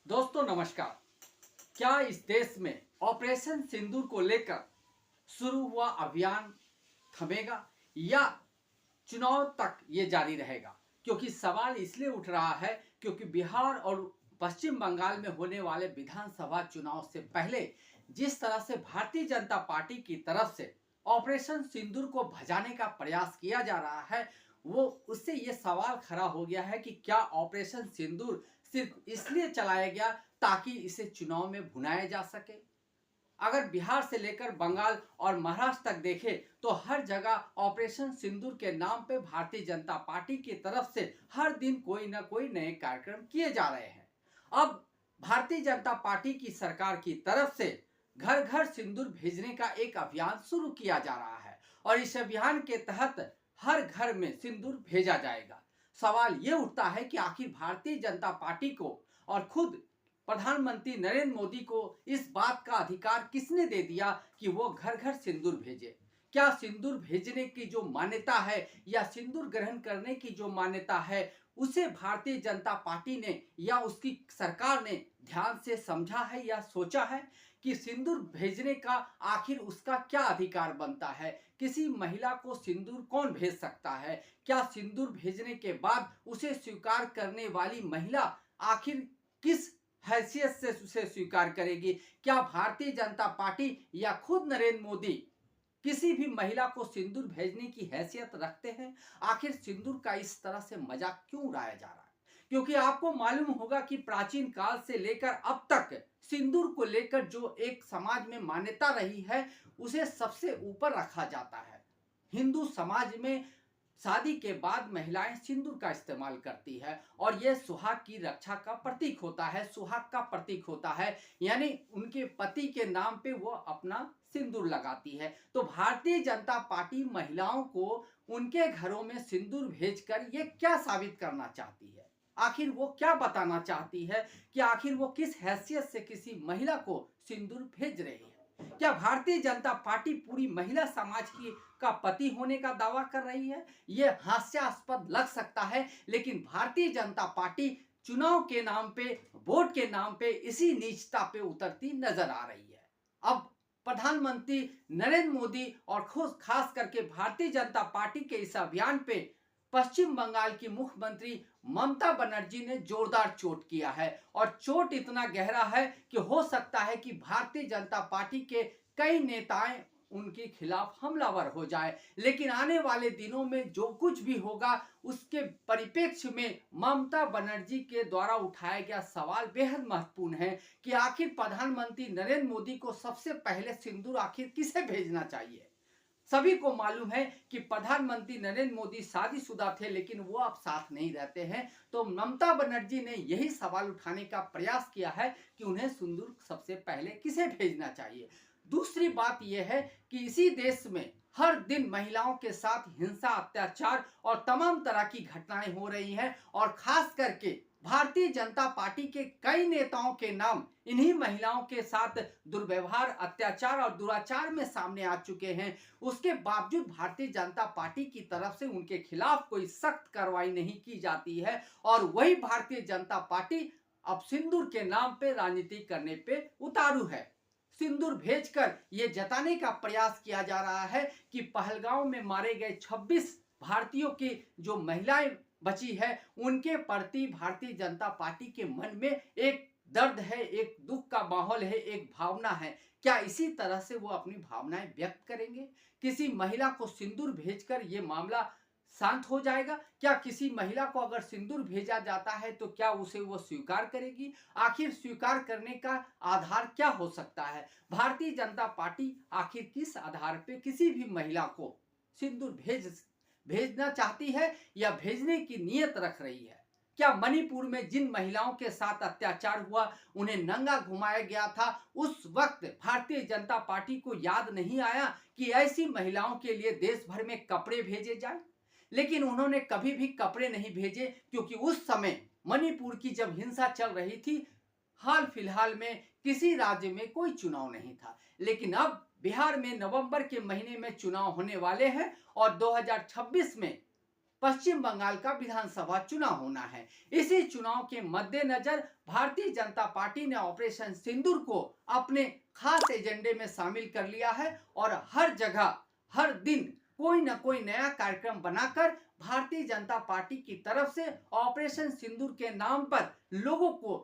दोस्तों नमस्कार। क्या इस देश में ऑपरेशन सिंदूर को लेकर शुरू हुआ अभियान थमेगा या चुनाव तक ये जारी रहेगा? क्योंकि सवाल इसलिए उठ रहा है क्योंकि बिहार और पश्चिम बंगाल में होने वाले विधानसभा चुनाव से पहले जिस तरह से भारतीय जनता पार्टी की तरफ से ऑपरेशन सिंदूर को भजाने का प्रयास किया जा रहा है, वो उससे ये सवाल खड़ा हो गया है कि क्या ऑपरेशन सिंदूर सिर्फ इसलिए चलाया गया ताकि इसे चुनाव में भुनाया जा सके। अगर बिहार से लेकर बंगाल और महाराष्ट्र तक देखें तो हर जगह ऑपरेशन सिंदूर के नाम पे भारतीय जनता पार्टी की तरफ से हर दिन कोई ना कोई नए कार्यक्रम किए जा रहे हैं। अब भारतीय जनता पार्टी की सरकार की तरफ से घर घर सिंदूर भेजने का एक अभियान शुरू किया जा रहा है और इस अभियान के तहत हर घर में सिंदूर भेजा जाएगा। सवाल ये उठता है कि आखिर भारतीय जनता पार्टी को और खुद प्रधानमंत्री नरेंद्र मोदी को इस बात का अधिकार किसने दे दिया कि वो घर घर सिंदूर भेजे? क्या सिंदूर भेजने की जो मान्यता है या सिंदूर ग्रहण करने की जो मान्यता है उसे भारतीय जनता पार्टी ने या उसकी सरकार ने ध्यान से समझा है या सोचा है कि सिंदूर भेजने का आखिर उसका क्या अधिकार बनता है? किसी महिला को सिंदूर कौन भेज सकता है? क्या सिंदूर भेजने के बाद उसे स्वीकार करने वाली महिला आखिर किस हैसियत से उसे स्वीकार करेगी? क्या भारतीय जनता पार्टी या खुद नरेंद्र मोदी किसी भी महिला को सिंदूर भेजने की हैसियत रखते हैं? आखिर सिंदूर का इस तरह से मजाक क्यों उड़ाया जा रहा है? क्योंकि आपको मालूम होगा कि प्राचीन काल से लेकर अब तक सिंदूर को लेकर जो एक समाज में मान्यता रही है उसे सबसे ऊपर रखा जाता है। हिंदू समाज में शादी के बाद महिलाएं सिंदूर का इस्तेमाल करती है और यह सुहाग की रक्षा का प्रतीक होता है, सुहाग का प्रतीक होता है, यानी उनके पति के नाम पे वो अपना सिंदूर लगाती है। तो भारतीय जनता पार्टी महिलाओं को उनके घरों में सिंदूर भेजकर ये क्या साबित करना चाहती है? आखिर वो क्या बताना चाहती है कि आखिर वो किस हैसियत से किसी महिला को सिंदूर भेज रही है? क्या भारतीय जनता पार्टी पूरी महिला समाज की का पति होने का दावा कर रही है? यह हास्यास्पद लग सकता है, लेकिन भारतीय जनता पार्टी चुनाव के नाम पे, वोट के नाम पे इसी नीचता पे उतरती नजर आ रही है। अब प्रधानमंत्री नरेंद्र मोदी और खुद खास करके भारतीय जनता पार्टी के इस अभियान पे पश्चिम बंगाल की मुख्यमंत्री ममता बनर्जी ने जोरदार चोट किया है और चोट इतना गहरा है कि हो सकता है कि भारतीय जनता पार्टी के कई नेताएं उनके खिलाफ हमलावर हो जाए। लेकिन आने वाले दिनों में जो कुछ भी होगा उसके परिप्रेक्ष्य में ममता बनर्जी के द्वारा उठाया गया सवाल बेहद महत्वपूर्ण है कि आखिर प्रधानमंत्री नरेंद्र मोदी को सबसे पहले सिंदूर आखिर किसे भेजना चाहिए। सभी को मालूम है कि प्रधानमंत्री नरेंद्र मोदी शादीशुदा थे लेकिन वो अब साथ नहीं रहते हैं, तो ममता बनर्जी ने यही सवाल उठाने का प्रयास किया है कि उन्हें सिंदूर सबसे पहले किसे भेजना चाहिए। दूसरी बात यह है कि इसी देश में हर दिन महिलाओं के साथ हिंसा, अत्याचार और तमाम तरह की घटनाएं हो रही हैं और खास करके भारतीय जनता पार्टी के कई नेताओं के नाम इन्हीं महिलाओं के साथ दुर्व्यवहार, अत्याचार और दुराचार में सामने आ चुके हैं। उसके बावजूद भारतीय जनता पार्टी की तरफ से उनके खिलाफ कोई सख्त कार्रवाई नहीं की जाती है और वही भारतीय जनता पार्टी अब सिंदूर के नाम पे राजनीति करने पे उतारू है। सिंदूर भेजकर ये जताने का प्रयास किया जा रहा है कि पहलगांव में मारे गए 26 भारतीयों की जो महिलाएं बची है उनके प्रति भारतीय जनता पार्टी के मन में एक दर्द है, एक दुख का माहौल है, एक भावना है। क्या इसी तरह से वो अपनी भावनाएं व्यक्त करेंगे? किसी महिला को सिंदूर भेजकर ये मामला शांत हो जाएगा? क्या किसी महिला को अगर सिंदूर भेजा जाता है तो क्या उसे वो स्वीकार करेगी? आखिर स्वीकार करने का आधार क्या हो सकता है? भारतीय जनता पार्टी आखिर किस आधार पे किसी भी महिला को सिंदूर भेजना चाहती है या भेजने की नीयत रख रही है? क्या मणिपुर में जिन महिलाओं के साथ अत्याचार हुआ, उन्हें नंगा घुमाया गया था, उस वक्त भारतीय जनता पार्टी को याद नहीं आया कि ऐसी महिलाओं के लिए देश भर में कपड़े भेजे जाए? लेकिन उन्होंने कभी भी कपड़े नहीं भेजे क्योंकि उस समय मणिपुर की जब हिंसा चल रही थी, हाल फिलहाल में किसी राज्य में कोई चुनाव नहीं था। लेकिन अब बिहार में नवंबर के महीने में चुनाव होने वाले हैं और 2026 में पश्चिम बंगाल का विधानसभा चुनाव होना है। इसी चुनाव के मद्देनजर भारतीय जनता पार्टी ने ऑपरेशन सिंदूर को अपने खास एजेंडे में शामिल कर लिया है और हर जगह हर दिन कोई न कोई नया कार्यक्रम बनाकर भारतीय जनता पार्टी की तरफ से ऑपरेशन सिंदूर के नाम पर लोगों को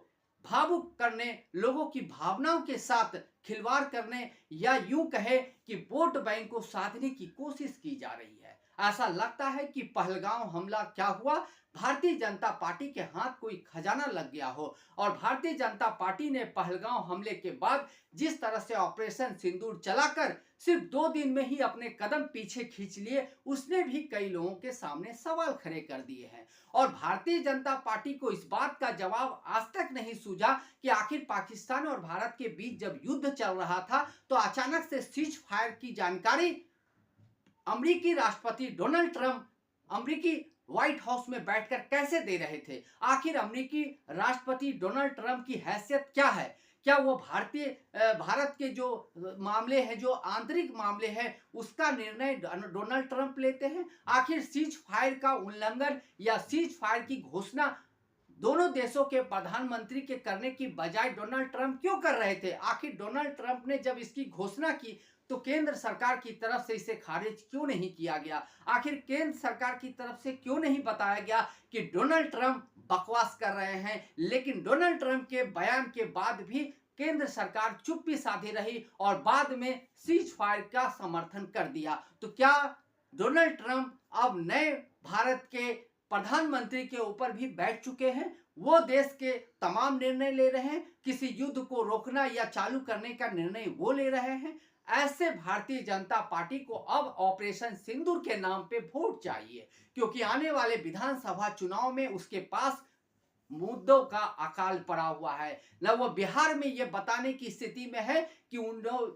भावुक करने, लोगों की भावनाओं के साथ खिलवाड़ करने या यूं कहे कि वोट बैंक को साधने की कोशिश की जा रही है। ऐसा लगता है कि पहलगांव हमला क्या हुआ, भारतीय जनता पार्टी के हाथ कोई खजाना लग गया हो और भारतीय जनता पार्टी ने पहलगांव हमले के बाद जिस तरह से ऑपरेशन सिंदूर चलाकर सिर्फ 2 दिन में ही अपने कदम पीछे खींच लिए, उसने भी कई लोगों के सामने सवाल खड़े कर दिए हैं। और भारतीय जनता पार्टी को इस बात का जवाब आज तक नहीं सूझा कि आखिर पाकिस्तान और भारत के बीच जब युद्ध चल रहा था तो अचानक से सीज फायर की जानकारी अमेरिकी राष्ट्रपति डोनाल्ड ट्रंप अमेरिकी व्हाइट हाउस में बैठकर कैसे दे रहे थे। आखिर अमेरिकी राष्ट्रपति डोनाल्ड ट्रंप की हैसियत क्या है? क्या वो भारत के जो मामले हैं, जो आंतरिक मामले हैं, उसका निर्णय डोनाल्ड ट्रंप लेते हैं? आखिर सीज फायर का उल्लंघन या सीज फायर की घोषणा दोनों देशों के प्रधानमंत्री के करने की बजाय डोनाल्ड ट्रंप क्यों कर रहे थे? आखिर डोनाल्ड ट्रंप ने जब इसकी घोषणा की तो केंद्र सरकार की तरफ से इसे खारिज क्यों नहीं किया गया? आखिर केंद्र सरकार की तरफ से क्यों नहीं बताया गया कि डोनाल्ड ट्रंप बकवास कर रहे हैं? लेकिन डोनाल्ड ट्रंप के बयान के बाद भी केंद्र सरकार चुप्पी साधे रही और बाद में सीज फायर का समर्थन कर दिया। तो क्या डोनाल्ड ट्रंप अब नए भारत के प्रधानमंत्री के ऊपर भी बैठ चुके हैं? वो देश के तमाम निर्णय ले रहे हैं, किसी युद्ध को रोकना या चालू करने का निर्णय वो ले रहे हैं। ऐसे भारतीय जनता पार्टी को अब ऑपरेशन सिंदूर के नाम पे वोट चाहिए, क्योंकि आने वाले विधानसभा चुनाव में उसके पास मुद्दों का अकाल पड़ा हुआ है। न वो बिहार में ये बताने की स्थिति में है कि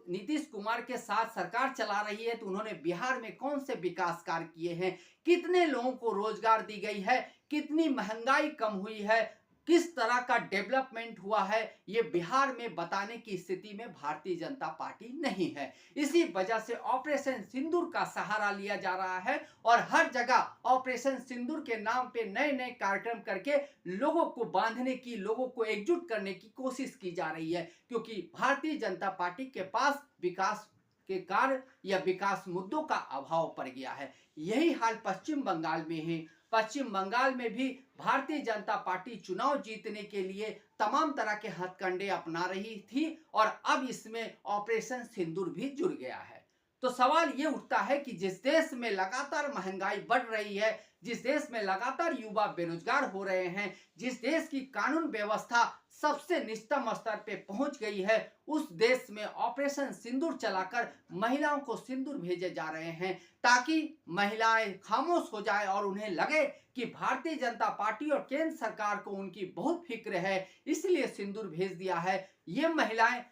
नीतीश कुमार के साथ सरकार चला रही है तो उन्होंने बिहार में कौन से विकास कार्य किए हैं, कितने लोगों को रोजगार दी गई है, कितनी महंगाई कम हुई है, किस तरह का डेवलपमेंट हुआ है, ये बिहार में बताने की स्थिति में भारतीय जनता पार्टी नहीं है। इसी वजह से ऑपरेशन सिंदूर का सहारा लिया जा रहा है और हर जगह ऑपरेशन सिंदूर के नाम पे नए नए कार्यक्रम करके लोगों को बांधने की, लोगों को एकजुट करने की कोशिश की जा रही है, क्योंकि भारतीय जनता पार्टी के पास विकास के कार्य या विकास मुद्दों का अभाव पड़ गया है। यही हाल पश्चिम बंगाल में है। पश्चिम बंगाल में भी भारतीय जनता पार्टी चुनाव जीतने के लिए तमाम तरह के हथकंडे अपना रही थी और अब इसमें ऑपरेशन सिंदूर भी जुड़ गया है। तो सवाल ये उठता है कि जिस देश में लगातार महंगाई बढ़ रही है, जिस देश में लगातार युवा बेरोजगार हो रहे हैं, जिस देश की कानून व्यवस्था सबसे निचतम स्तर पे पहुंच गई है, उस देश में ऑपरेशन सिंदूर चलाकर महिलाओं को सिंदूर भेजे जा रहे हैं ताकि महिलाएं खामोश हो जाए और उन्हें लगे कि भारतीय जनता पार्टी और केंद्र सरकार को उनकी बहुत फिक्र है, इसलिए सिंदूर भेज दिया है। ये महिलाएं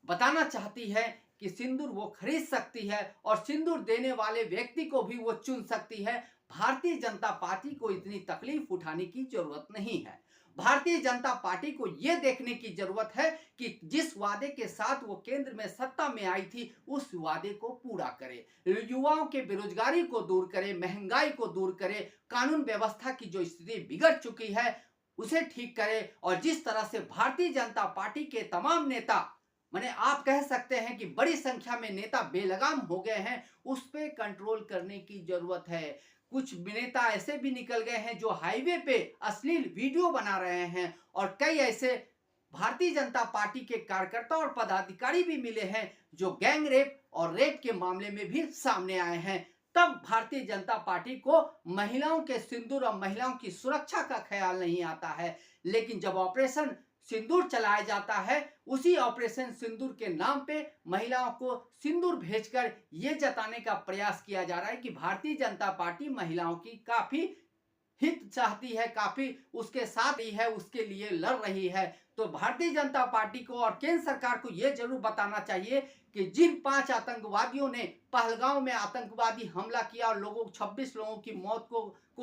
बताना चाहती है कि सिंदूर वो खरीद सकती है और सिंदूर देने वाले व्यक्ति को भी वो चुन सकती है। भारतीय जनता पार्टी को इतनी तकलीफ उठाने की जरूरत नहीं है। भारतीय जनता पार्टी को यह देखने की जरूरत है कि जिस वादे के साथ वो केंद्र में सत्ता में आई थी उस वादे को पूरा करे, युवाओं के बेरोजगारी को दूर करे, महंगाई को दूर करे, कानून व्यवस्था की जो स्थिति बिगड़ चुकी है उसे ठीक करे। और जिस तरह से भारतीय जनता पार्टी के तमाम नेता, माने आप कह सकते हैं कि बड़ी संख्या में नेता बेलगाम हो गए हैं, उस पे कंट्रोल करने की जरूरत है। कुछ नेता ऐसे भी निकल गए हैं जो हाईवे पे अश्लील वीडियो बना रहे हैं और कई ऐसे भारतीय जनता पार्टी के कार्यकर्ता और पदाधिकारी भी मिले हैं जो गैंग रेप और रेप के मामले में भी सामने आए हैं। तब भारतीय जनता पार्टी को महिलाओं के सिंदूर और महिलाओं की सुरक्षा का ख्याल नहीं आता है। लेकिन जब ऑपरेशन सिंदूर चलाया जाता है, उसी ऑपरेशन सिंदूर के नाम पे महिलाओं को सिंदूर भेजकर ये जताने का प्रयास किया जा रहा है कि भारतीय जनता पार्टी महिलाओं की काफी हित चाहती है, काफी उसके साथ ही है, उसके लिए लड़ रही है। तो भारतीय जनता पार्टी को और केंद्र सरकार को यह जरूर बताना चाहिए कि जिन 5 आतंकवादियों ने पहलगांव में आतंकवादी हमला किया और 26 लोगों की मौत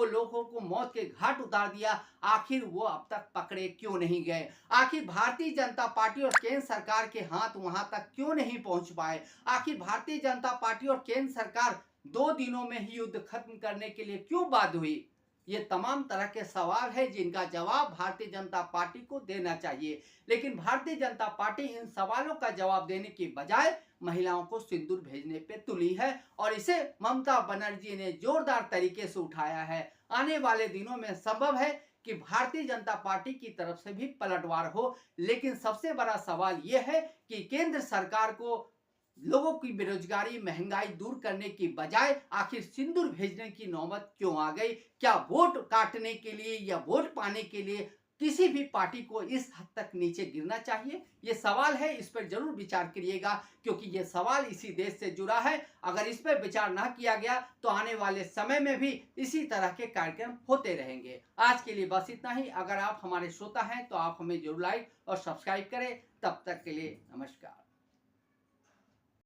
लोगों को मौत के घाट उतार दिया, आखिर वो अब तक पकड़े क्यों नहीं गए? आखिर भारतीय जनता पार्टी और केंद्र सरकार के हाथ वहां तक क्यों नहीं पहुंच पाए? आखिर भारतीय जनता पार्टी और केंद्र सरकार 2 दिनों में ही युद्ध खत्म करने के लिए क्यों बाध्य हुई? ये तमाम तरह के सवाल है जिनका जवाब भारतीय जनता पार्टी को देना चाहिए। लेकिन भारतीय जनता पार्टी इन सवालों का जवाब देने की बजाय महिलाओं को सिंदूर भेजने पे तुली है और इसे ममता बनर्जी ने जोरदार तरीके से उठाया है। आने वाले दिनों में संभव है कि भारतीय जनता पार्टी की तरफ से भी पलटवार हो, लेकिन सबसे बड़ा सवाल यह है कि केंद्र सरकार को लोगों की बेरोजगारी, महंगाई दूर करने की बजाय आखिर सिंदूर भेजने की नौबत क्यों आ गई? क्या वोट काटने के लिए या वोट पाने के लिए किसी भी पार्टी को इस हद तक नीचे गिरना चाहिए? ये सवाल है, इस पर जरूर विचार करिएगा, क्योंकि ये सवाल इसी देश से जुड़ा है। अगर इस पर विचार ना किया गया तो आने वाले समय में भी इसी तरह के कार्यक्रम होते रहेंगे। आज के लिए बस इतना ही। अगर आप हमारे श्रोता हैं तो आप हमें जरूर लाइक और सब्सक्राइब करें। तब तक के लिए नमस्कार।